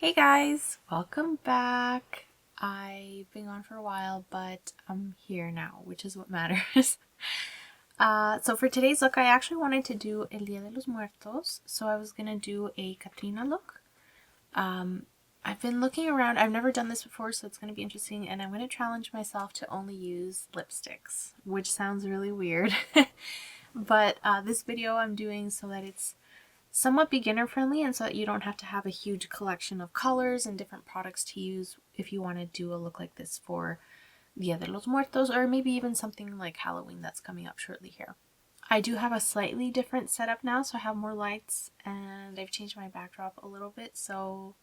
Hey guys, welcome back. I've been gone for a while, but I'm here now, which is what matters. So for today's look, I actually wanted to do El Día de los Muertos, so I was gonna do a Catrina look. I've been looking around, I've never done this before, so it's gonna be interesting, and I'm gonna challenge myself to only use lipsticks, which sounds really weird. But this video I'm doing so that it's somewhat beginner friendly and so that you don't have to have a huge collection of colors and different products to use if you want to do a look like this for Dia de los Muertos, or maybe even something like Halloween that's coming up shortly here. I do have a slightly different setup now, so I have more lights and I've changed my backdrop a little bit, so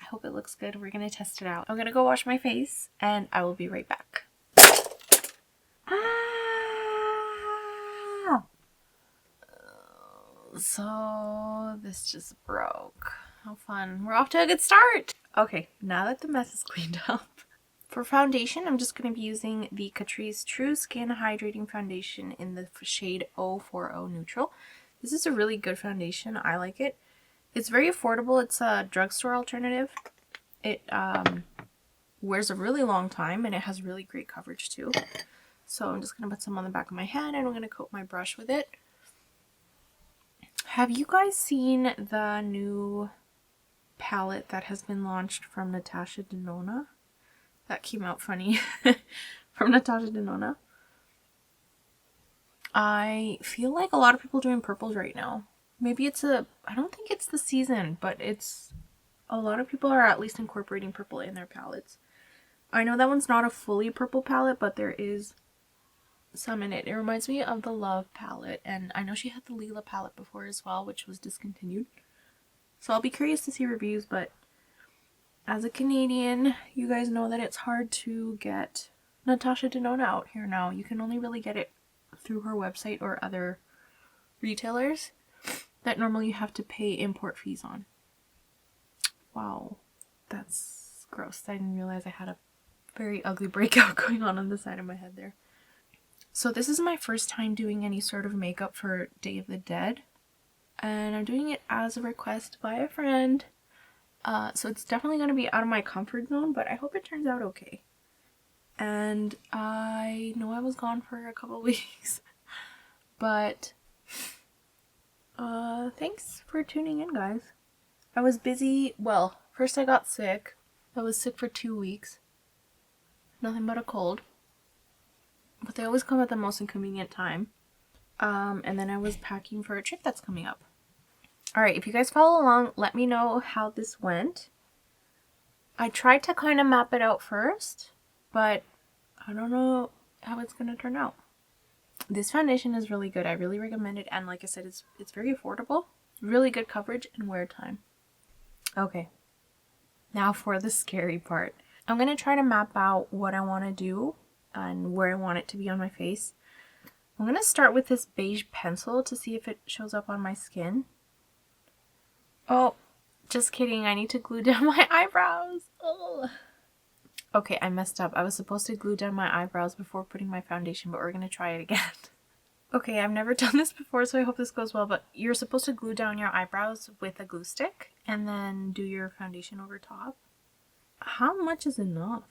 I hope it looks good. We're going to test it out. I'm going to go wash my face and I will be right back. So this just broke. How fun. We're off to a good start. Okay, now that the mess is cleaned up. For foundation, I'm just going to be using the Catrice True Skin Hydrating Foundation in the shade 040 Neutral. This is a really good foundation. I like it. It's very affordable. It's a drugstore alternative. It wears a really long time and it has really great coverage too. So I'm just going to put some on the back of my hand and I'm going to coat my brush with it. Have you guys seen the new palette that has been launched from Natasha Denona? That came out funny. From Natasha Denona. I feel like a lot of people are doing purples right now. Maybe it's I don't think it's the season, but a lot of people are at least incorporating purple in their palettes. I know that one's not a fully purple palette, but there is some in it. It reminds me of the Love palette, and I know she had the Lila palette before as well, which was discontinued. So I'll be curious to see reviews, but as a Canadian, you guys know that it's hard to get Natasha Denona out here now. You can only really get it through her website or other retailers that normally you have to pay import fees on. Wow, that's gross. I didn't realize I had a very ugly breakout going on the side of my head there. So this is my first time doing any sort of makeup for Day of the Dead, and I'm doing it as a request by a friend. So it's definitely going to be out of my comfort zone, but I hope it turns out okay. And I know I was gone for a couple weeks, but thanks for tuning in, guys. I was busy. Well, first I got sick. I was sick for 2 weeks. Nothing but a cold. But they always come at the most inconvenient time. And then I was packing for a trip that's coming up. Alright, if you guys follow along, let me know how this went. I tried to kind of map it out first, but I don't know how it's going to turn out. This foundation is really good. I really recommend it, and like I said, it's very affordable, really good coverage, and wear time. Okay, now for the scary part. I'm going to try to map out what I want to do and where I want it to be on my face. I'm going to start with this beige pencil to see if it shows up on my skin. Oh, just kidding. I need to glue down my eyebrows. Ugh. Okay, I messed up. I was supposed to glue down my eyebrows before putting my foundation, but we're going to try it again. Okay, I've never done this before, so I hope this goes well, but you're supposed to glue down your eyebrows with a glue stick and then do your foundation over top. How much is enough?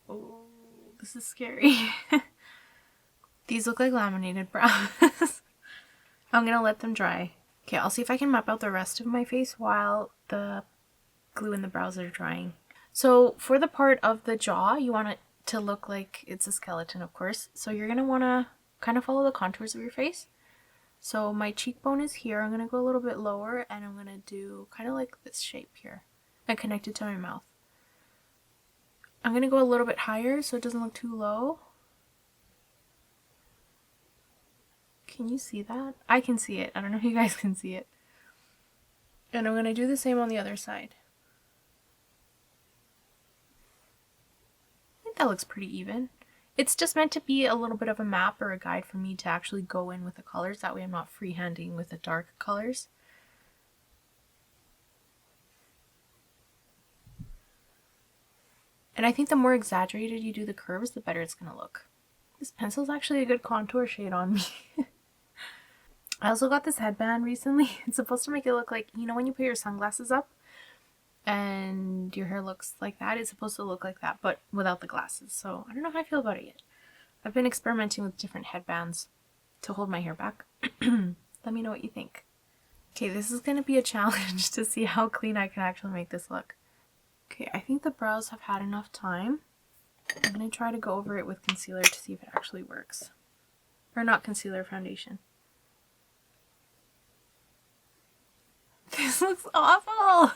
Oh, this is scary. These look like laminated brows. I'm going to let them dry. Okay, I'll see if I can map out the rest of my face while the glue and the brows are drying. So for the part of the jaw, you want it to look like it's a skeleton, of course. So you're going to want to kind of follow the contours of your face. So my cheekbone is here. I'm going to go a little bit lower and I'm going to do kind of like this shape here and connect it to my mouth. I'm going to go a little bit higher so it doesn't look too low. Can you see that? I can see it. I don't know if you guys can see it. And I'm going to do the same on the other side. I think that looks pretty even. It's just meant to be a little bit of a map or a guide for me to actually go in with the colors. That way I'm not freehanding with the dark colors. And I think the more exaggerated you do the curves, the better it's going to look. This pencil's actually a good contour shade on me. I also got this headband recently. It's supposed to make it look like, you know when you put your sunglasses up and your hair looks like that, it's supposed to look like that, but without the glasses. So I don't know how I feel about it yet. I've been experimenting with different headbands to hold my hair back. Let me know what you think. Okay, this is going to be a challenge to see how clean I can actually make this look. Okay, I think the brows have had enough time. I'm going to try to go over it with concealer to see if it actually works. Or not concealer, foundation. This looks awful!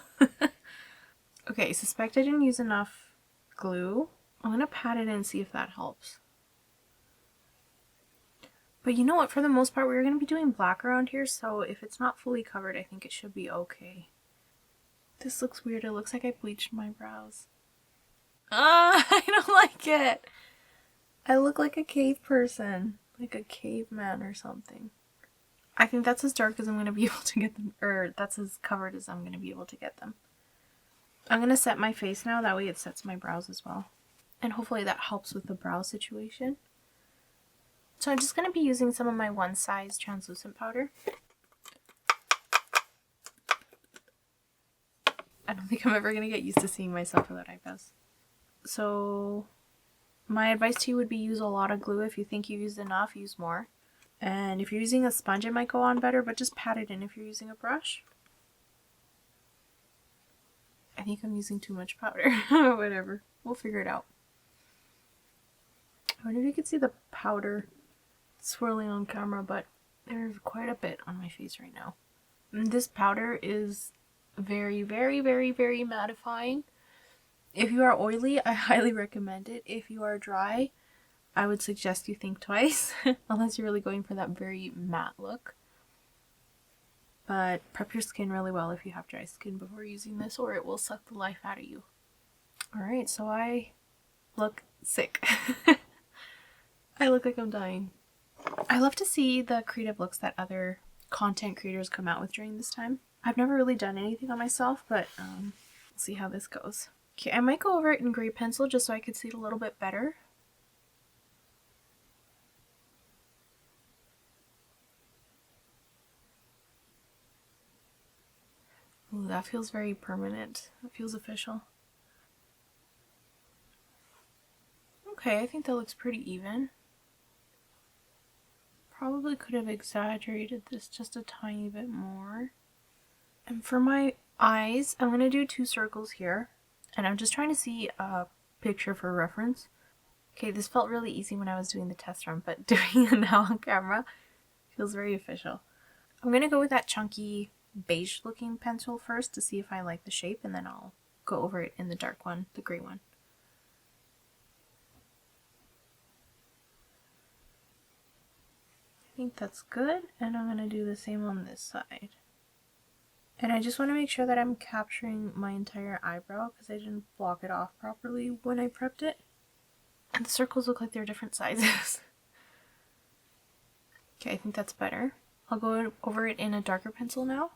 Okay, suspect I didn't use enough glue. I'm going to pat it in and see if that helps. But you know what, for the most part, we're going to be doing black around here, so if it's not fully covered, I think it should be okay. This looks weird. It looks like I bleached my brows. I don't like it. I look like a cave person, like a caveman or something. I think that's as dark as I'm going to be able to get them, or that's as covered as I'm going to be able to get them. I'm going to set my face now, that way it sets my brows as well. And hopefully that helps with the brow situation. So I'm just going to be using some of my One Size translucent powder. I don't think I'm ever going to get used to seeing myself without eyebrows. So my advice to you would be use a lot of glue. If you think you've used enough, use more. And if you're using a sponge, it might go on better, but just pat it in if you're using a brush. I think I'm using too much powder. Whatever. We'll figure it out. I wonder if you could see the powder swirling on camera, but there's quite a bit on my face right now. And this powder is very, very, very, very mattifying. If you are oily, I highly recommend it. If you are dry, I would suggest you think twice, unless you're really going for that very matte look. But prep your skin really well if you have dry skin before using this, or it will suck the life out of you. Alright, so I look sick. I look like I'm dying. I love to see the creative looks that other content creators come out with during this time. I've never really done anything on myself, but we'll see how this goes. Okay, I might go over it in gray pencil just so I can see it a little bit better. Ooh, that feels very permanent. That feels official. Okay, I think that looks pretty even. Probably could have exaggerated this just a tiny bit more. And for my eyes, I'm going to do 2 circles here. And I'm just trying to see a picture for reference. Okay, this felt really easy when I was doing the test run, but doing it now on camera feels very official. I'm going to go with that chunky beige looking pencil first to see if I like the shape, and then I'll go over it in the dark one, the gray one. I think that's good, and I'm going to do the same on this side. And I just want to make sure that I'm capturing my entire eyebrow because I didn't block it off properly when I prepped it. And the circles look like they're different sizes. Okay, I think that's better. I'll go over it in a darker pencil now.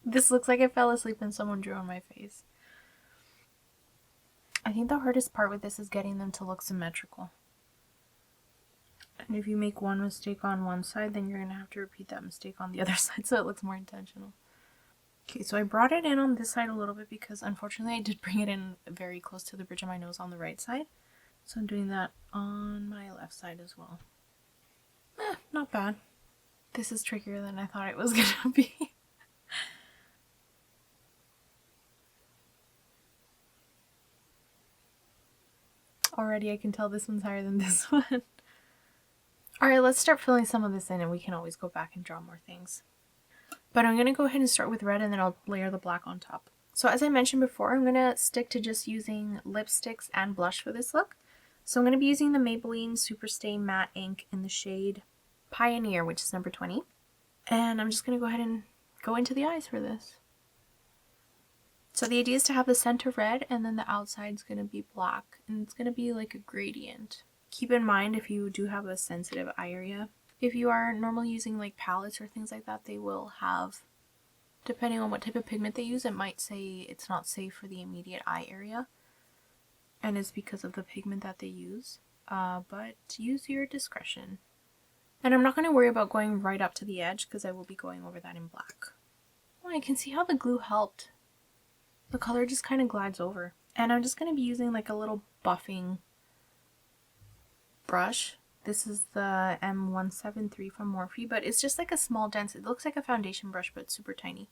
This looks like I fell asleep and someone drew on my face. I think the hardest part with this is getting them to look symmetrical. And if you make one mistake on one side, then you're going to have to repeat that mistake on the other side so it looks more intentional. Okay, so I brought it in on this side a little bit because unfortunately I did bring it in very close to the bridge of my nose on the right side. So I'm doing that on my left side as well. Not bad. This is trickier than I thought it was going to be. Already I can tell this one's higher than this one. Alright, let's start filling some of this in and we can always go back and draw more things. But I'm going to go ahead and start with red and then I'll layer the black on top. So as I mentioned before, I'm going to stick to just using lipsticks and blush for this look. So I'm going to be using the Maybelline Superstay Matte Ink in the shade Pioneer, which is number 20. And I'm just going to go ahead and go into the eyes for this. So the idea is to have the center red and then the outside's going to be black. And it's going to be like a gradient. Keep in mind if you do have a sensitive eye area. If you are normally using like palettes or things like that, they will have, depending on what type of pigment they use, it might say it's not safe for the immediate eye area. and it's because of the pigment that they use. But use your discretion. And I'm not going to worry about going right up to the edge because I will be going over that in black. Oh, I can see how the glue helped. The color just kind of glides over. And I'm just going to be using like a little buffing brush. This is the M173 from Morphe, but it's just like a small dense, it looks like a foundation brush, but super tiny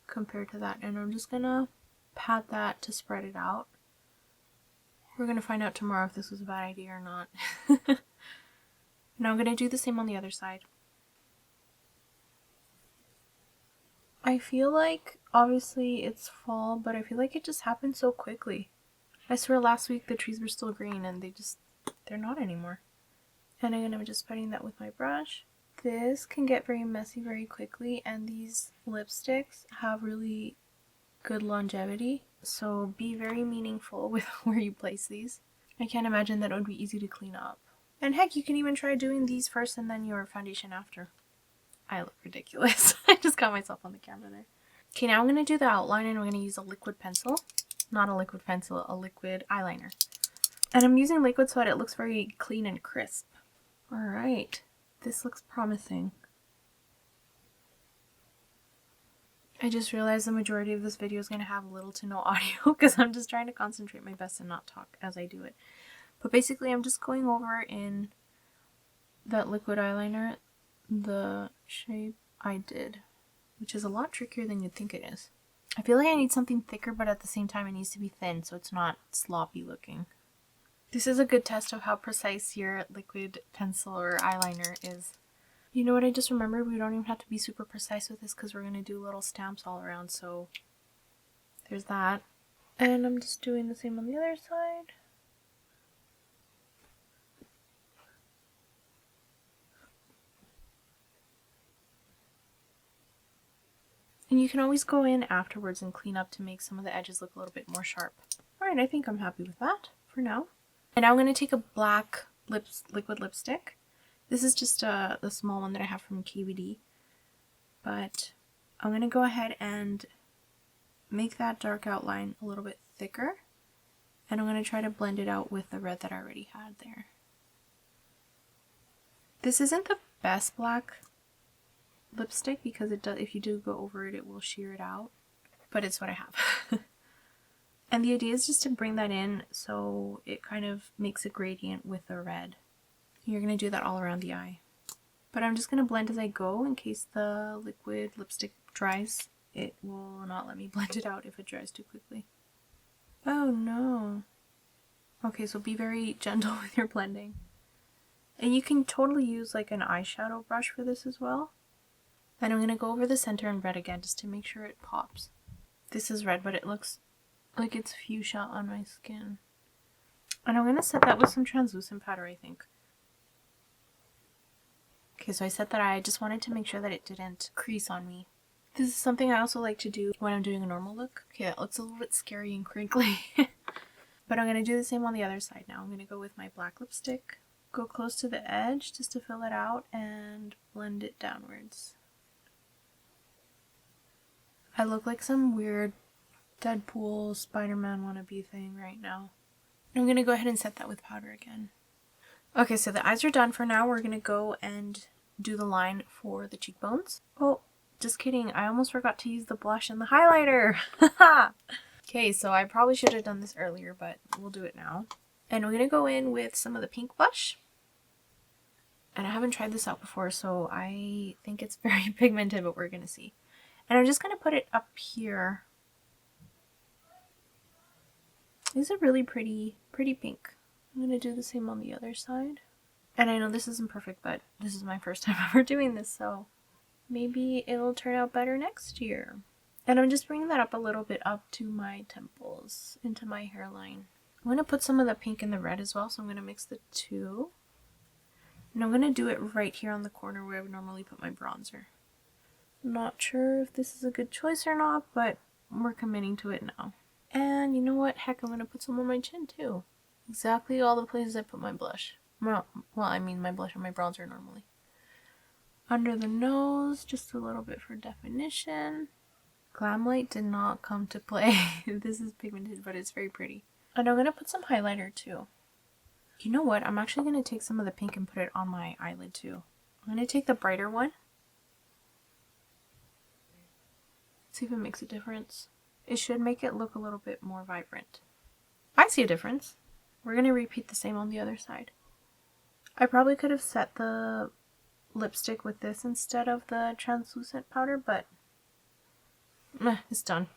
compared to that. And I'm just going to pat that to spread it out. We're going to find out tomorrow if this was a bad idea or not. Now I'm going to do the same on the other side. I feel like, obviously it's fall, but I feel like it just happened so quickly. I swear last week the trees were still green and they're not anymore. And I'm going to be just spreading that with my brush. This can get very messy very quickly, and these lipsticks have really good longevity. So be very meaningful with where you place these. I can't imagine that it would be easy to clean up. And heck, you can even try doing these first and then your foundation after. I look ridiculous. I just got myself on the camera there. Okay, now I'm going to do the outline, and I'm going to use a liquid pencil. Not a liquid pencil, a liquid eyeliner. And I'm using liquid so that it looks very clean and crisp. Alright, this looks promising. I just realized the majority of this video is going to have little to no audio because I'm just trying to concentrate my best and not talk as I do it. But basically I'm just going over in that liquid eyeliner the shape I did, which is a lot trickier than you'd think it is. I feel like I need something thicker, but at the same time it needs to be thin so it's not sloppy looking. This is a good test of how precise your liquid pencil or eyeliner is. You know what I just remembered? We don't even have to be super precise with this because we're going to do little stamps all around, so there's that. And I'm just doing the same on the other side. And you can always go in afterwards and clean up to make some of the edges look a little bit more sharp. Alright, I think I'm happy with that for now. And now I'm going to take a black liquid lipstick. This is just the small one that I have from KVD. But I'm going to go ahead and make that dark outline a little bit thicker. And I'm going to try to blend it out with the red that I already had there. This isn't the best black lipstick because it does, if you do go over it, it will sheer it out. But it's what I have. And the idea is just to bring that in so it kind of makes a gradient with the red. You're going to do that all around the eye. But I'm just going to blend as I go in case the liquid lipstick dries. It will not let me blend it out if it dries too quickly. Oh no. Okay, so be very gentle with your blending. And you can totally use like an eyeshadow brush for this as well. And I'm going to go over the center in red again just to make sure it pops. This is red, but it looks like it's fuchsia on my skin. And I'm going to set that with some translucent powder, I think. Okay, so I set that eye. I just wanted to make sure that it didn't crease on me. This is something I also like to do when I'm doing a normal look. Okay, that looks a little bit scary and crinkly. But I'm going to do the same on the other side now. I'm going to go with my black lipstick, go close to the edge just to fill it out, and blend it downwards. I look like some weird Deadpool Spider-Man wannabe thing right now. I'm going to go ahead and set that with powder again. Okay, so the eyes are done for now. We're going to go and do the line for the cheekbones. Oh, just kidding. I almost forgot to use the blush and the highlighter. Okay, so I probably should have done this earlier, but we'll do it now. And we're going to go in with some of the pink blush. And I haven't tried this out before, so I think it's very pigmented, but we're going to see. And I'm just going to put it up here. These are really pretty pink. I'm going to do the same on the other side. And I know this isn't perfect, but this is my first time ever doing this, so maybe it'll turn out better next year. And I'm just bringing that up a little bit up to my temples, into my hairline. I'm going to put some of the pink and the red as well, so I'm going to mix the two. And I'm going to do it right here on the corner where I would normally put my bronzer. Not sure if this is a good choice or not, but we're committing to it now. And you know what? Heck, I'm going to put some on my chin too. Exactly all the places I put my blush. Well, I mean my blush and my bronzer normally. Under the nose, just a little bit for definition. Galmlite did not come to play. This is pigmented, but it's very pretty. And I'm going to put some highlighter too. You know what? I'm actually going to take some of the pink and put it on my eyelid too. I'm going to take the brighter one. See if it makes a difference. It should make it look a little bit more vibrant. I see a difference. We're going to repeat the same on the other side. I probably could have set the lipstick with this instead of the translucent powder, but it's done.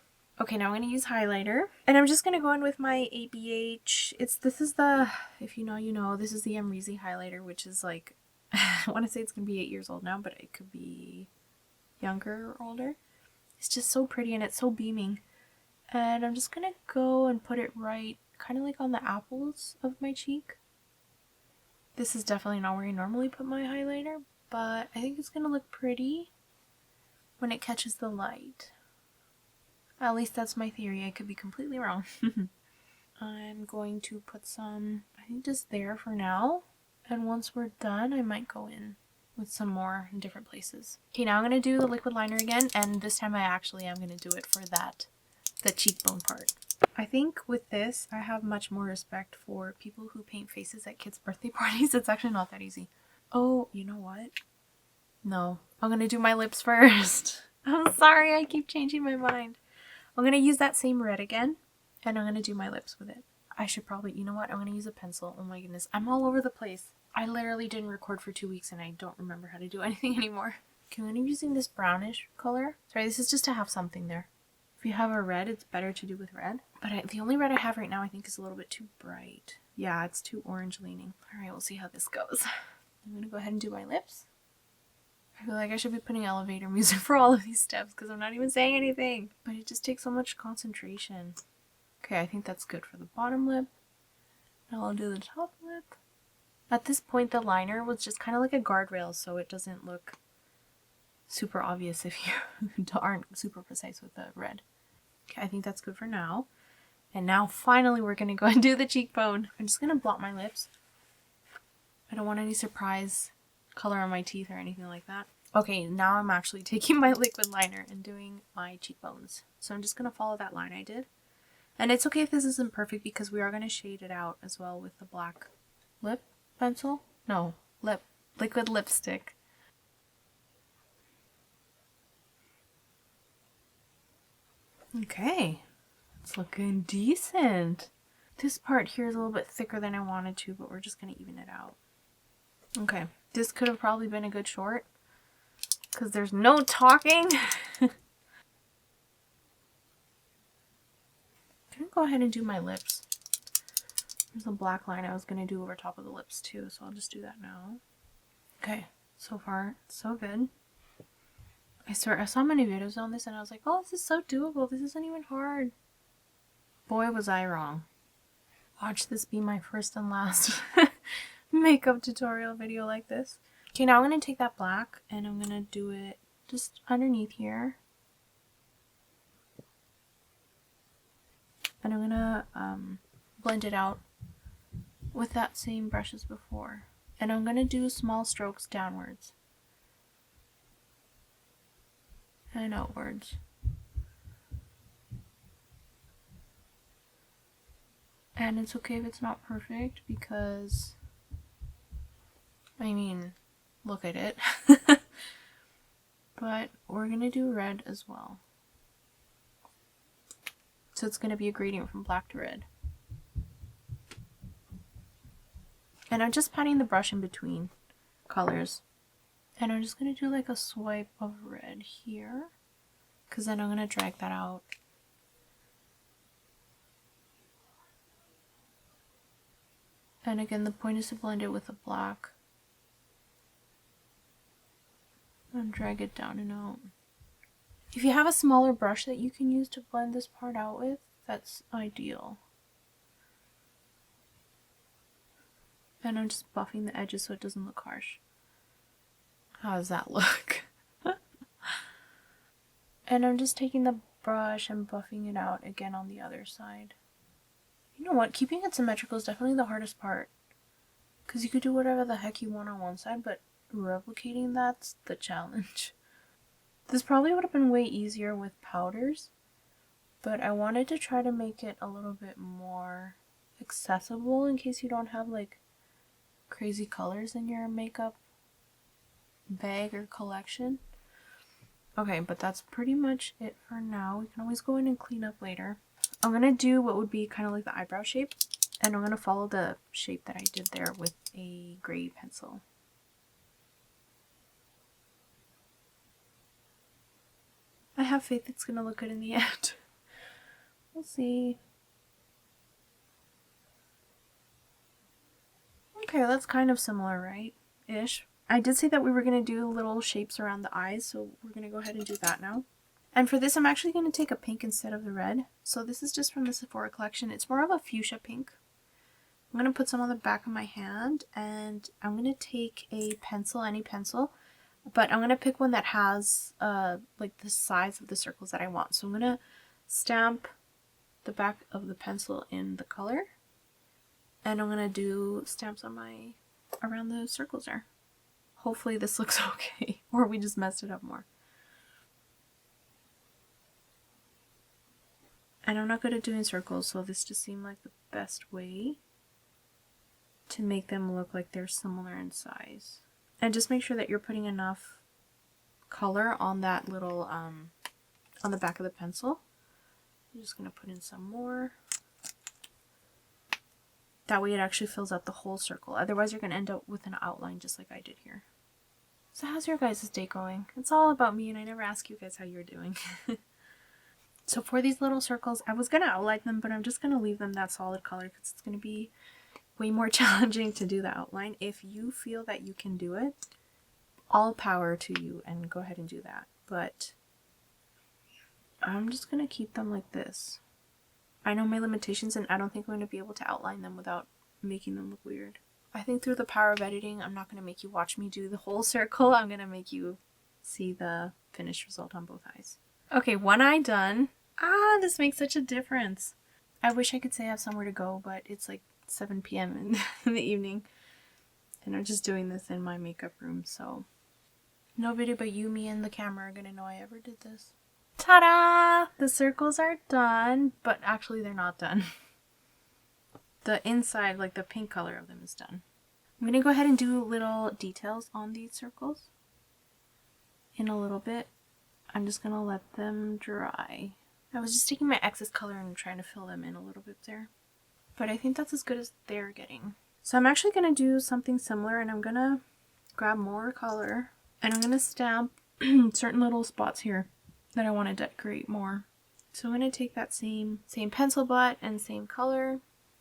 Okay, now I'm going to use highlighter. And I'm just going to go in with my ABH. This is the, if you know, you know, this is the Amrezy highlighter, which is like, I want to say it's going to be 8 years old now, but it could be younger or older. It's just so pretty and it's so beaming. And I'm just going to go and put it right, kind of like on the apples of my cheek. This is definitely not where I normally put my highlighter, but I think it's going to look pretty when it catches the light. At least that's my theory. I could be completely wrong. I'm going to put some, I think just there for now. And once we're done, I might go in with some more in different places. Okay, now I'm going to do the liquid liner again. And this time I actually am going to do it for the cheekbone part. I think with this, I have much more respect for people who paint faces at kids' birthday parties. It's actually not that easy. Oh, you know what? No, I'm going to do my lips first. I'm sorry, I keep changing my mind. I'm going to use that same red again, and I'm going to do my lips with it. I should probably, you know what? I'm going to use a pencil. Oh my goodness, I'm all over the place. I literally didn't record for 2 weeks, and I don't remember how to do anything anymore. Okay, I'm going to be using this brownish color. Sorry, this is just to have something there. If you have a red, it's better to do with red. But the only red I have right now I think is a little bit too bright. Yeah, it's too orange leaning. Alright, we'll see how this goes. I'm going to go ahead and do my lips. I feel like I should be putting elevator music for all of these steps because I'm not even saying anything. But it just takes so much concentration. Okay, I think that's good for the bottom lip. Now I'll do the top lip. At this point, the liner was just kind of like a guardrail, so it doesn't look super obvious if you aren't super precise with the red. Okay, I think that's good for now. And now finally we're going to go and do the cheekbone. I'm just going to blot my lips. I don't want any surprise color on my teeth or anything like that. Okay, now I'm actually taking my liquid liner and doing my cheekbones. So I'm just going to follow that line I did. And it's okay if this isn't perfect because we are going to shade it out as well with the black lip pencil. No, liquid lipstick. Okay, it's looking decent. This part here is a little bit thicker than I wanted to, but we're just going to even it out. Okay, this could have probably been a good short because there's no talking. I'm going to go ahead and do my lips. There's a black line I was going to do over top of the lips too, so I'll just do that now. Okay, so far, so good. I swear, I saw many videos on this and I was like, oh, this is so doable. This isn't even hard. Boy, was I wrong. Watch this be my first and last makeup tutorial video like this. Okay, now I'm going to take that black and I'm going to do it just underneath here. And I'm going to blend it out with that same brush as before. And I'm going to do small strokes downwards and outwards. And it's okay if it's not perfect because, I mean, look at it. But we're going to do red as well. So it's going to be a gradient from black to red. And I'm just patting the brush in between colors. And I'm just going to do like a swipe of red here. Because then I'm going to drag that out. And again, the point is to blend it with the black. And drag it down and out. If you have a smaller brush that you can use to blend this part out with, that's ideal. And I'm just buffing the edges so it doesn't look harsh. How does that look? And I'm just taking the brush and buffing it out again on the other side. You know what? Keeping it symmetrical is definitely the hardest part. Because you could do whatever the heck you want on one side, but replicating that's the challenge. This probably would have been way easier with powders, but I wanted to try to make it a little bit more accessible in case you don't have like crazy colors in your makeup bag or collection. Okay, but that's pretty much it for now. We can always go in and clean up later. I'm gonna do what would be kind of like the eyebrow shape, and I'm gonna follow the shape that I did there with a gray pencil. I have faith it's gonna look good in the end. We'll see. Okay, that's kind of similar, right? Ish. I did say that we were going to do little shapes around the eyes, so we're going to go ahead and do that now. And for this, I'm actually going to take a pink instead of the red. So this is just from the Sephora collection. It's more of a fuchsia pink. I'm going to put some on the back of my hand, and I'm going to take a pencil, any pencil, but I'm going to pick one that has like the size of the circles that I want. So I'm going to stamp the back of the pencil in the color, and I'm going to do stamps on around the circles there. Hopefully this looks okay, or we just messed it up more. And I'm not good at doing circles, so this just seemed like the best way to make them look like they're similar in size. And just make sure that you're putting enough color on that little, on the back of the pencil. I'm just going to put in some more. That way it actually fills out the whole circle. Otherwise you're going to end up with an outline just like I did here. So how's your guys' day going? It's all about me and I never ask you guys how you're doing. So for these little circles, I was going to outline them, but I'm just going to leave them that solid color because it's going to be way more challenging to do the outline. If you feel that you can do it, all power to you and go ahead and do that. But I'm just going to keep them like this. I know my limitations and I don't think I'm going to be able to outline them without making them look weird. I think through the power of editing, I'm not going to make you watch me do the whole circle. I'm going to make you see the finished result on both eyes. Okay, one eye done. Ah, this makes such a difference. I wish I could say I have somewhere to go, but it's like 7 p.m. in the evening. And I'm just doing this in my makeup room, so nobody but you, me, and the camera are going to know I ever did this. Ta-da! The circles are done, but actually they're not done. The inside, like the pink color of them, is done. I'm going to go ahead and do little details on these circles in a little bit. I'm just going to let them dry. I was just taking my excess color and trying to fill them in a little bit there. But I think that's as good as they're getting. So I'm actually going to do something similar, and I'm going to grab more color and I'm going to stamp certain little spots here that I want to decorate more. So I'm going to take that same pencil butt and same color,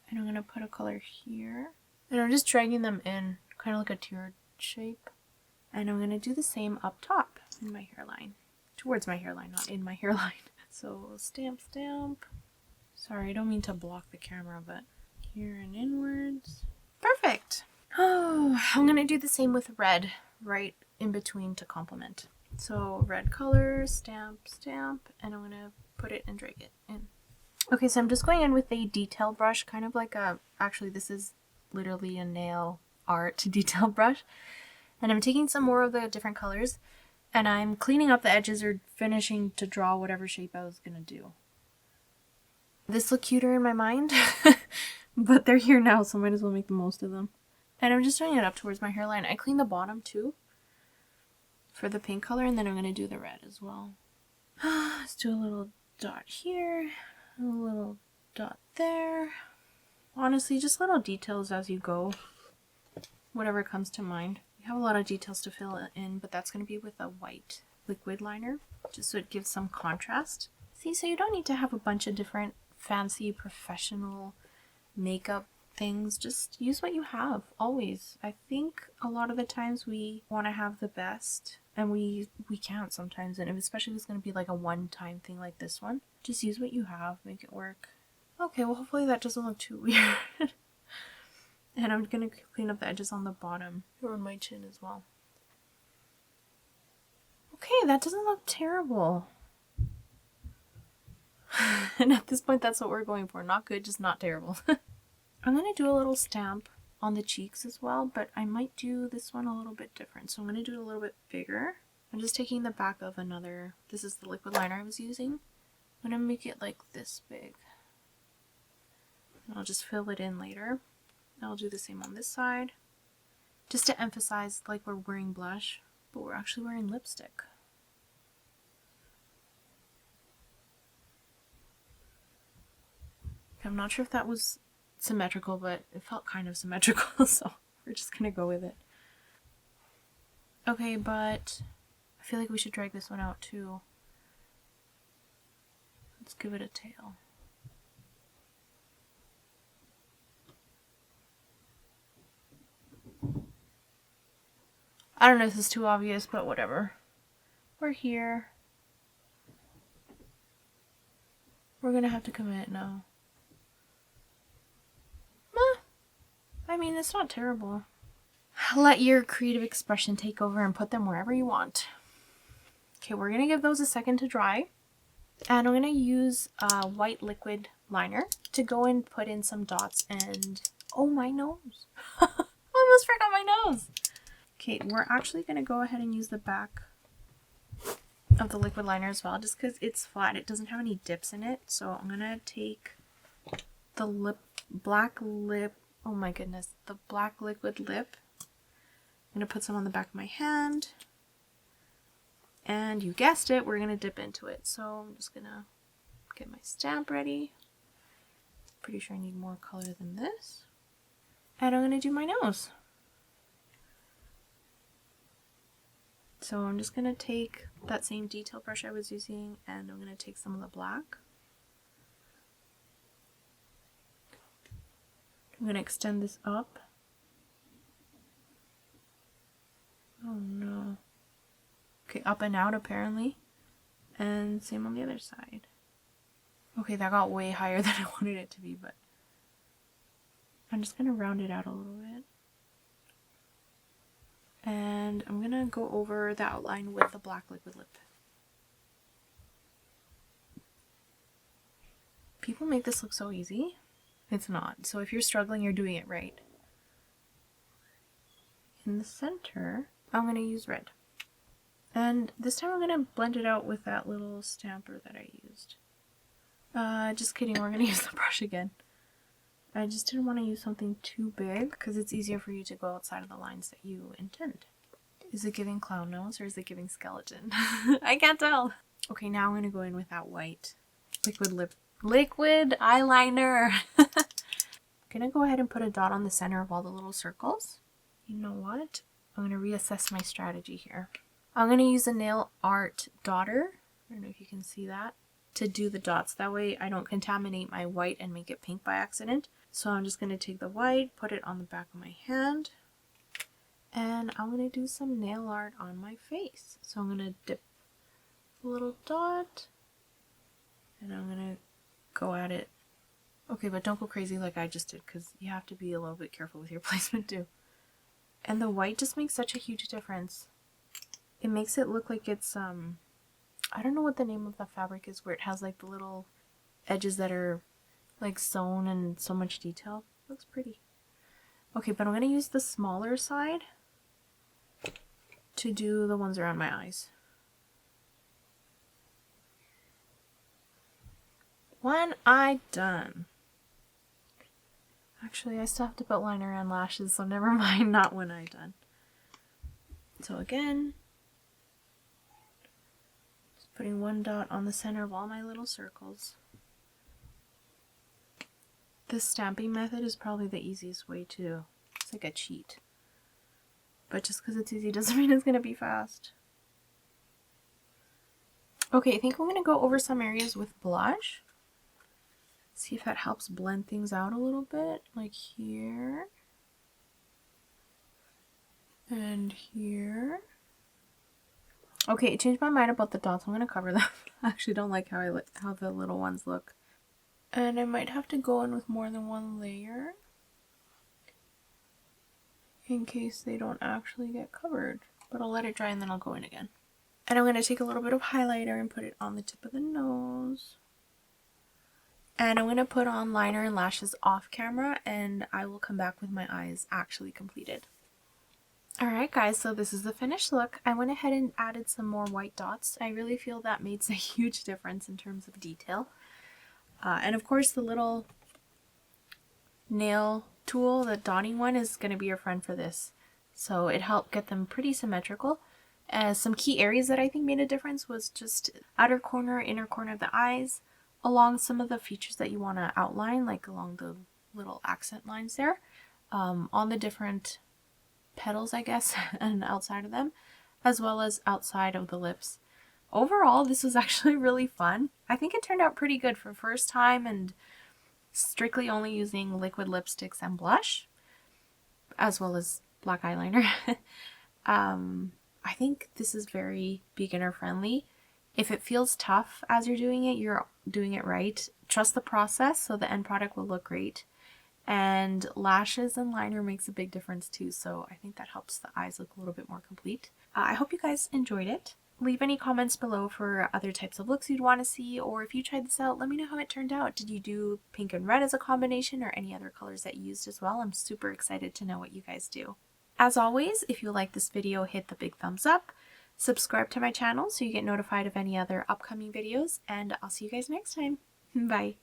and I'm going to put a color here. And I'm just dragging them in, kind of like a tiered shape. And I'm going to do the same up top in my hairline. Towards my hairline, not in my hairline. So stamp, stamp. Sorry, I don't mean to block the camera, but here and inwards. Perfect! Oh, I'm going to do the same with red right in between to complement. So red color, stamp, stamp, and I'm going to put it and drag it in. Okay, so I'm just going in with a detail brush, kind of like actually this is literally a nail art detail brush. And I'm taking some more of the different colors, and I'm cleaning up the edges or finishing to draw whatever shape I was going to do. This look cuter in my mind, but they're here now, so I might as well make the most of them. And I'm just doing it up towards my hairline. I cleaned the bottom too for the pink color, and then I'm going to do the red as well. Let's do a little dot here, a little dot there. Honestly, just little details as you go, whatever comes to mind. We have a lot of details to fill in, but that's going to be with a white liquid liner, just so it gives some contrast. See, so you don't need to have a bunch of different fancy professional makeup things. Just use what you have, always. I think a lot of the times we want to have the best, and we can't sometimes, and especially if it's going to be like a one-time thing like this one. Just use what you have, make it work. Okay, well hopefully that doesn't look too weird. And I'm going to clean up the edges on the bottom, or on my chin as well. Okay, that doesn't look terrible. And at this point, that's what we're going for. Not good, just not terrible. I'm going to do a little stamp on the cheeks as well, but I might do this one a little bit different. So I'm going to do it a little bit bigger. I'm just taking the back of another, this is the liquid liner I was using. I'm going to make it like this big. I'll just fill it in later. I'll do the same on this side. Just to emphasize like we're wearing blush, but we're actually wearing lipstick. I'm not sure if that was symmetrical, but it felt kind of symmetrical, so we're just gonna go with it. Okay, but I feel like we should drag this one out too. Let's give it a tail. I don't know if this is too obvious, but whatever. We're here. We're gonna have to commit now. I mean, it's not terrible. Let your creative expression take over and put them wherever you want. Okay, we're gonna give those a second to dry. And I'm gonna use a white liquid liner to go and put in some dots and... Oh, my nose. I almost forgot my nose. Okay, we're actually gonna go ahead and use the back of the liquid liner as well, just because it's flat. It doesn't have any dips in it. So I'm gonna take the black lip. Oh my goodness, the black liquid lip. I'm gonna put some on the back of my hand. And you guessed it, we're gonna dip into it. So I'm just gonna get my stamp ready. Pretty sure I need more color than this. And I'm gonna do my nose. So I'm just gonna take that same detail brush I was using and I'm gonna take some of the black. I'm gonna extend this up. Oh no. Okay, up and out apparently. And same on the other side. Okay, that got way higher than I wanted it to be, but I'm just gonna round it out a little bit. And I'm gonna go over the outline with the black liquid lip. People make this look so easy. It's not. So if you're struggling, you're doing it right. In the center, I'm gonna use red. And this time I'm gonna blend it out with that little stamper that I used. Just kidding, we're gonna use the brush again. I just didn't want to use something too big because it's easier for you to go outside of the lines that you intend. Is it giving clown nose or is it giving skeleton? I can't tell. Okay, now I'm gonna go in with that white liquid eyeliner. I'm gonna go ahead and put a dot on the center of all the little circles. You know what? I'm gonna reassess my strategy here. I'm gonna use a nail art dotter. I don't know if you can see that. To do the dots. That way I don't contaminate my white and make it pink by accident. So I'm just going to take the white, put it on the back of my hand, and I'm going to do some nail art on my face. So I'm going to dip a little dot, and I'm going to go at it. Okay, but don't go crazy like I just did, because you have to be a little bit careful with your placement too. And the white just makes such a huge difference. It makes it look like it's, I don't know what the name of the fabric is where it has like the little edges that are like sewn and so much detail. Looks pretty. Okay, but I'm going to use the smaller side to do the ones around my eyes. One eye done. Actually, I still have to put liner and lashes, so never mind, not one eye done. So again, just putting one dot on the center of all my little circles. This stamping method is probably the easiest way too. It's like a cheat. But just because it's easy doesn't mean it's going to be fast. Okay, I think I'm going to go over some areas with blush. See if that helps blend things out a little bit. Like here. And here. Okay, I changed my mind about the dots. I'm going to cover them. I actually don't like how the little ones look. And I might have to go in with more than one layer in case they don't actually get covered. But I'll let it dry and then I'll go in again. And I'm going to take a little bit of highlighter and put it on the tip of the nose. And I'm going to put on liner and lashes off camera and I will come back with my eyes actually completed. Alright guys, so this is the finished look. I went ahead and added some more white dots. I really feel that made a huge difference in terms of detail. And of course the little nail tool, the dotting one, is going to be your friend for this. So it helped get them pretty symmetrical. Some key areas that I think made a difference was just outer corner, inner corner of the eyes, along some of the features that you want to outline, like along the little accent lines there, on the different petals, I guess, and outside of them, as well as outside of the lips. Overall, this was actually really fun. I think it turned out pretty good for first time and strictly only using liquid lipsticks and blush, as well as black eyeliner. I think this is very beginner friendly. If it feels tough as you're doing it right. Trust the process so the end product will look great. And lashes and liner makes a big difference too, so I think that helps the eyes look a little bit more complete. I hope you guys enjoyed it. Leave any comments below for other types of looks you'd want to see, or if you tried this out, let me know how it turned out. Did you do pink and red as a combination, or any other colors that you used as well? I'm super excited to know what you guys do. As always, if you like this video, hit the big thumbs up, subscribe to my channel so you get notified of any other upcoming videos, and I'll see you guys next time. Bye!